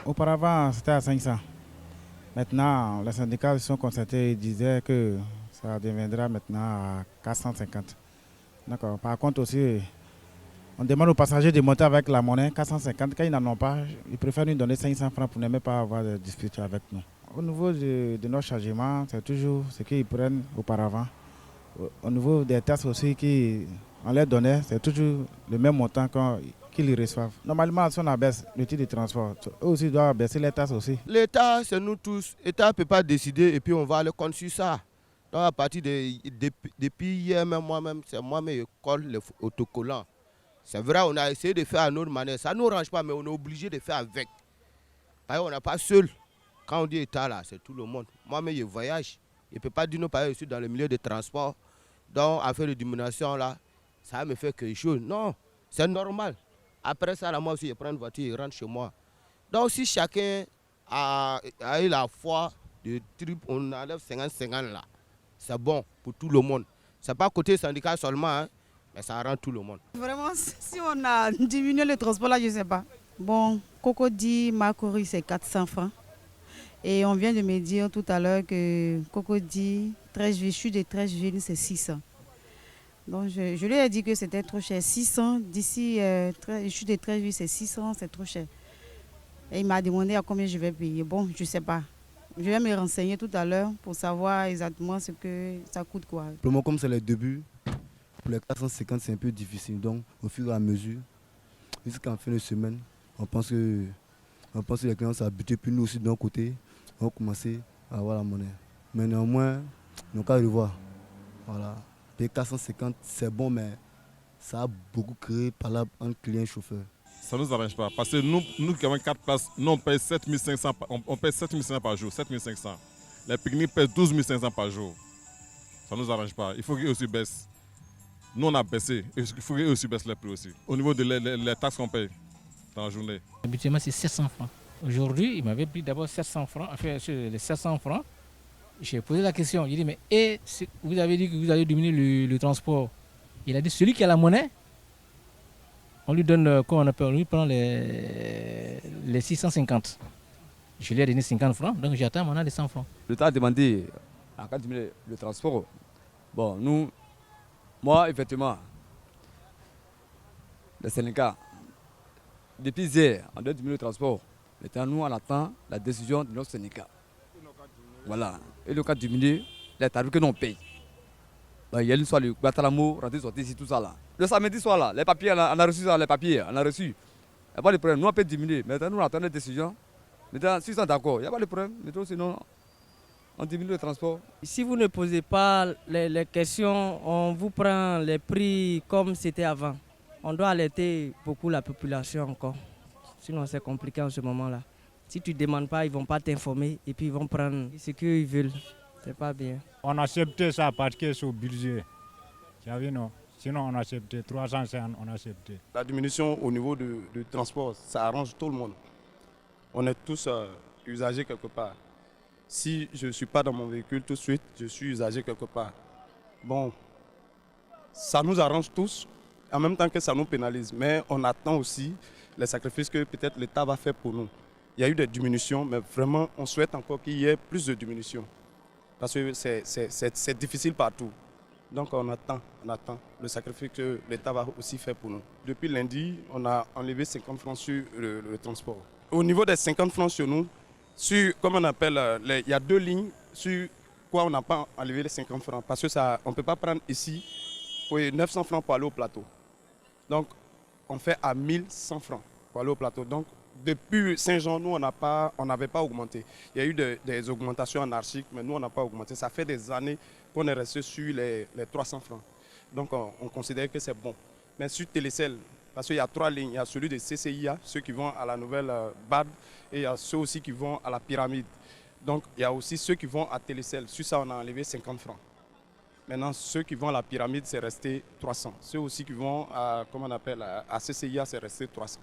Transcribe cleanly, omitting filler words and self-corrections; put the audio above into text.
Auparavant, c'était à 500. Maintenant, les syndicats se sont concertés et disaient que ça deviendra maintenant à 450. D'accord. Par contre aussi, on demande aux passagers de monter avec la monnaie 450. Quand ils n'en ont pas, ils préfèrent nous donner 500 francs pour ne même pas avoir de dispute avec nous. Au niveau de nos chargements, c'est toujours ce qu'ils prennent auparavant. Au niveau des taxes aussi, on les donnait, c'est toujours le même montant qu'ils reçoivent. Normalement, si on abaisse le titre de transport, eux aussi doivent baisser les taxes aussi. L'État, c'est nous tous. L'État ne peut pas décider et puis on va aller contre sur ça. Donc à partir depuis hier, même moi-même, c'est moi-même qui colle les autocollants. C'est vrai, on a essayé de faire à notre manière. Ça ne nous arrange pas, mais on est obligé de faire avec. Parce qu'on n'est pas seul. Quand on dit État, là, c'est tout le monde. Moi-même, je voyage. Je ne peux pas dire non, parce que je suis dans le milieu de transport. Donc, à faire de diminution, là, ça me fait quelque chose. Non, c'est normal. Après ça, là, moi aussi, je prends une voiture et rentre chez moi. Donc, si chacun a eu la foi de trip, on enlève 50-50 là. C'est bon pour tout le monde. Ce n'est pas côté syndicat seulement, hein, mais ça rend tout le monde. Vraiment, si on a diminué le transport là, je ne sais pas. Bon, Cocody, Makori, c'est 400 francs. Et on vient de me dire tout à l'heure que Cocody, je suis de 13 c'est 600. Donc je lui ai dit que c'était trop cher. 600, d'ici, je suis de 13 c'est 600, c'est trop cher. Et il m'a demandé à combien je vais payer. Bon, je ne sais pas. Je vais me renseigner tout à l'heure pour savoir exactement ce que ça coûte quoi. Pour le moment, comme c'est le début, pour les 450, c'est un peu difficile. Donc, au fur et à mesure, jusqu'en fin de semaine, on pense que les clients sont habitués. Puis nous aussi, de notre côté, on va commencer à avoir la monnaie. Mais néanmoins, nous avons qu'à revoir. Voilà. Les 450, c'est bon, mais ça a beaucoup créé par là entre client et chauffeur. Ça ne nous arrange pas. Parce que nous qui avons 4 places, nous on paye 7500 on paye 7500 par jour, 7500. Les pique-niques payent 12500 par jour. Ça ne nous arrange pas. Il faut qu'ils aussi baissent. Nous on a baissé. Il faut qu'ils aussi baissent les prix aussi. Au niveau de les taxes qu'on paye dans la journée. Habituellement c'est 700 francs. Aujourd'hui, il m'avait pris d'abord 700 francs. Enfin, sur les 700 francs, j'ai posé la question. J'ai dit, mais vous avez dit que vous allez diminuer le transport. Il a dit, celui qui a la monnaie, on lui donne, comment on appelle, on lui prend les 650. Je lui ai donné 50 francs, donc j'attends maintenant les 100 francs. L'État a demandé à diminuer le transport. Bon, moi, effectivement, les syndicats, depuis hier, on doit diminuer le transport. Maintenant, nous, on attend la décision de notre syndicat. Voilà. Et le cas diminuer, les tarifs que l'on paye. Il y a une soirée, le Guatalamo, rentrer, sortir ici, tout ça là. Le samedi soir là, les papiers, on a reçu ça, les papiers, on a reçu. Il n'y a pas de problème, nous on peut diminuer. Maintenant, nous on attend les décisions. Maintenant, si ils sont d'accord, il n'y a pas de problème. Maintenant, sinon, on diminue le transport. Si vous ne posez pas les questions, on vous prend les prix comme c'était avant. On doit alerter beaucoup la population encore. Sinon, c'est compliqué en ce moment-là. Si tu ne demandes pas, ils ne vont pas t'informer et puis ils vont prendre ce qu'ils veulent. C'est pas bien. On a accepté ça parce que c'est au budget. Tu as vu, non? Sinon, on a accepté 350, on a accepté. La diminution au niveau du transport, ça arrange tout le monde. On est tous usagers quelque part. Si je ne suis pas dans mon véhicule tout de suite, je suis usager quelque part. Bon, ça nous arrange tous, en même temps que ça nous pénalise. Mais on attend aussi les sacrifices que peut-être l'État va faire pour nous. Il y a eu des diminutions, mais vraiment, on souhaite encore qu'il y ait plus de diminutions. Parce que c'est difficile partout. Donc on attend le sacrifice que l'État va aussi faire pour nous. Depuis lundi, on a enlevé 50 francs sur le transport. Au niveau des 50 francs sur nous, comme on appelle, il y a 2 lignes sur quoi on n'a pas enlevé les 50 francs. Parce qu'on ne peut pas prendre ici pour 900 francs pour aller au plateau. Donc on fait à 1100 francs pour aller au plateau. Donc depuis Saint-Jean, nous, on n'avait pas augmenté. Il y a eu des augmentations anarchiques, mais nous, on n'a pas augmenté. Ça fait des années qu'on est resté sur les 300 francs. Donc, on considère que c'est bon. Mais sur Télécel, parce qu'il y a 3 lignes, il y a celui de CCIA, ceux qui vont à la nouvelle BAD, et il y a ceux aussi qui vont à la pyramide. Donc, il y a aussi ceux qui vont à Télécel. Sur ça, on a enlevé 50 francs. Maintenant, ceux qui vont à la pyramide, c'est resté 300. Ceux aussi qui vont à, comment on appelle, à CCIA, c'est resté 300.